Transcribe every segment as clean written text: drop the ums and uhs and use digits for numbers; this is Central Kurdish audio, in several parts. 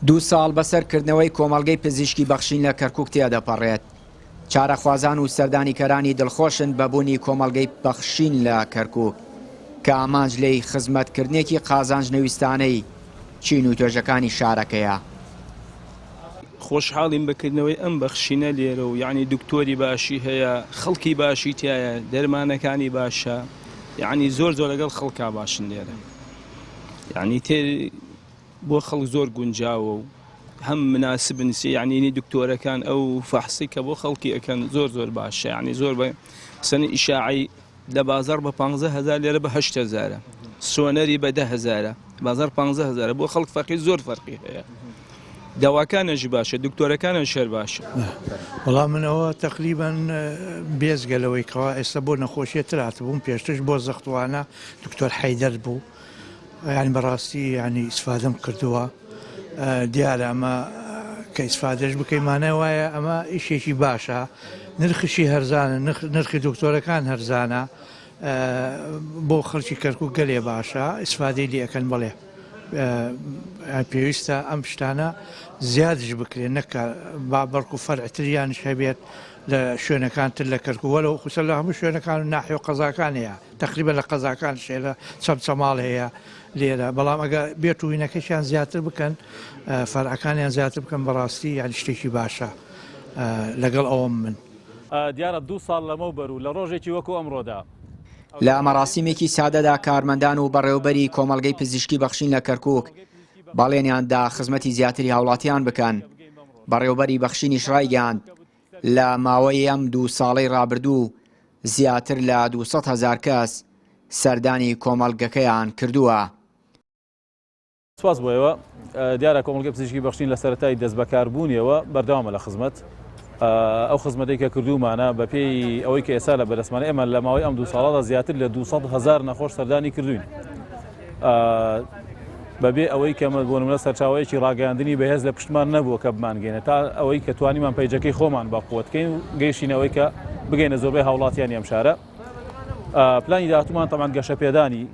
2 ساڵ بەسەرکردنەوەی کۆمەڵگەی پزیشکی بەخشین لە کەرکووک تێدەپەڕێت. چارەخوازان و سەردانیکەرانی دڵخۆشن بەبوونی کۆمەڵگەی بەخشین لە کەرکووک کە ئامانج لێی خزمەتکردنێکی قازانجنەویستانەی چین و توێژەکانی شارەکەیە. خۆشحاڵیم بکردنەوەی ئەم بەخشینە لێرە و یعنی دکتۆری باشی هەیە، خەڵکی باشی تایە، دەرمانەکانی باشە، یعنی زۆر لەگەڵ خەڵکا باشن لێرە. یعنی تێ بۆ خەڵک زۆر گونجاوە و هەم مناسبن یعنی دکتۆرەکان ئەو فەحسی کە بۆ خەڵکی ئەکەن زۆر باشە، یعنی زۆر بە سەنی ئیشاعی لە بازار بە 15,000 لێرە بە 8,000 سۆنەری بە 10,000 بازار 15,000 بۆ خەڵک فەرقی زۆر فەرقی هەیە. داواکانەژی باشە، دکتۆرەکانە شەر باشە. وەڵام منەوە تقریبان بێزگەلەوەی کەوا ئێستا بۆ نەخۆشیە ترات بووم پێشتش بۆ زەختوانە دکتۆر حەیدەر بوو، یعنی بەڕاستی یعنی ئیسفادەم کردووە. دیارە ئەمە کە ئیسفادەش بکەیمانە وایە ئەمە ئیشێکی باشە، نرخشی هەرزانە، نرخی دکتۆرەکان هەرزانە، بۆ خەڵکی کەرکووک گەلێ باشە، ئیسفادەی لێ ئەەکەن. بڵێ پێویستە ئەم شتانە زیادش بکرێن، نەکە با بەڵکو و فەرعتریانش هەبێت لە شوێنەکانتر لە کەرکووەوە خصوصا لە هەموو شوێنەکان و ناحیە و قەزاکان هەیە، تقریبا لە قەزاکان شێرە چەمچەماڵ هەیە لێرە. بەڵام ئەگە بێتوینەکەشیان زیاتر بکەن، فەرعەکانیان زیاتر بکەن، بەڕاستی یعنی شتێکی باشە لەگەڵ ئەوم من. دیارە 2 ساڵ لەمەوبەر و لە ڕۆژێکی وەکو ئەمڕۆدا لە مەراسیمێکی سادەدا کارمەندان و بەڕێوەبەری کۆمەڵگەی پزیشکی بەخشین لە کەرکووک باڵێنیاندا خزمەتی زیاتری هاوڵاتیان بکەن. بەڕێوەبەری بەخشینیش ڕایگەاند لە ماوەی ئەم 2 ساڵەی ڕابردوو زیاتر لە 200,000 کەس سەردانی کۆمەڵگەکەیان کردووە. سپاس بۆیەوە. دیارە کۆمەڵگەی پزیشکی بەخشین لە سەرەتای دەست بەکاربوونیەوە بەردەوامە لە خزمەت. ئەو خزمەتێک کە کردومانە بە پێی ئەوەی کە ئێستا لە بەرەسمانە ئێمە لە ماوەی ئەم 2 ساڵەدا زیاتر لە 200,000 نەخۆش سەردانی کردوین، بەبێ ئەوەی کەمە بۆ نمونە سەرچاوەیەکی ڕاگەاندنی بەهێز لە پشتمان نەبووە کە بمانگەێنێت تا ئەوەی کە توانیمان پەیجەکەی خۆمان بە قووەتکەین و گەیشتینەوەی کە بگەینە زۆربەی هاوڵاتیانی ئەم شارە. پلانی داهاتوومان تەمان گەشەپێدانی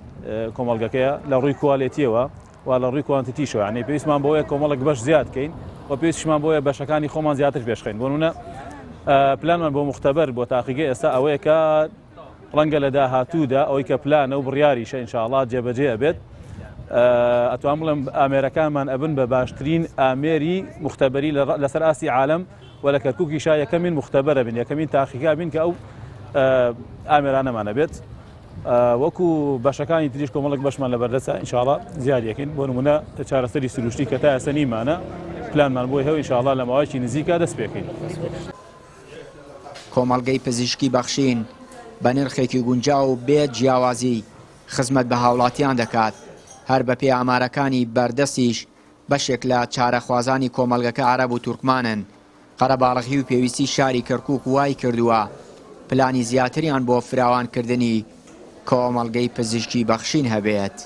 کۆمەڵگەکەیە لە ڕووی کواڵێتیەوە و لە ڕووی کوانتیتیشەوە، یعنی پێویستمان بۆیە کۆمەڵک بەش زیادکەین و پێویستمان بۆیە بەشەکانی خۆمان زیاتر پێشخین. بۆ نمونە پلانمان بۆ مختبەر بۆ تاقیگە ئێستا ئەوەیە کە ڕەنگە لە داهاتوودا ئەوەی کە پلانە و بڕیاریشە ئینشاءڵڵا جێبەجێ ئەبێت. ئەتوان بڵێم ئامێرەکانمان ئەبن بە باشترین ئامێری مختبەری لەسەر ئاسی عالم و لە کەرکووکیشا یەکەمین مختبەرە بن، یەکەمین تاقیگا بین کە ئەو ئامێرانەمانە بێت. وەکو بەشەکانی تریش کۆمەڵک بەشمان لە بەردەسە ئینشاءڵڵا زیادیەکەین. بۆ نمونە چارەسەری سروشتی کە تا ئێستا نیمانە پلانمان بۆی هەوو ئینشاءڵڵا لە ماوەیەکی نزیکا دەست پێکەین. کۆمەڵگەی پزیشکی بەخشین بە نرخێکی گونجاو و بێت جیاوازی خزمەت بە هاوڵاتیان دەکات. هەر بە پێ ئامارەکانی بەردەستیش بەشێک لە چارەخوازانی کۆمەڵگەکە عەرەب و تورکمانن. قەرەباڵغی و پێویستی شاری کەرکووک وای کردووە پلانی زیاتریان بۆ فراوانکردنی کۆمەڵگەی پزیشکی بەخشین هەبێت.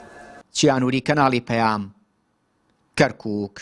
چیانووری کەناڵی پەیام، کەرکووک.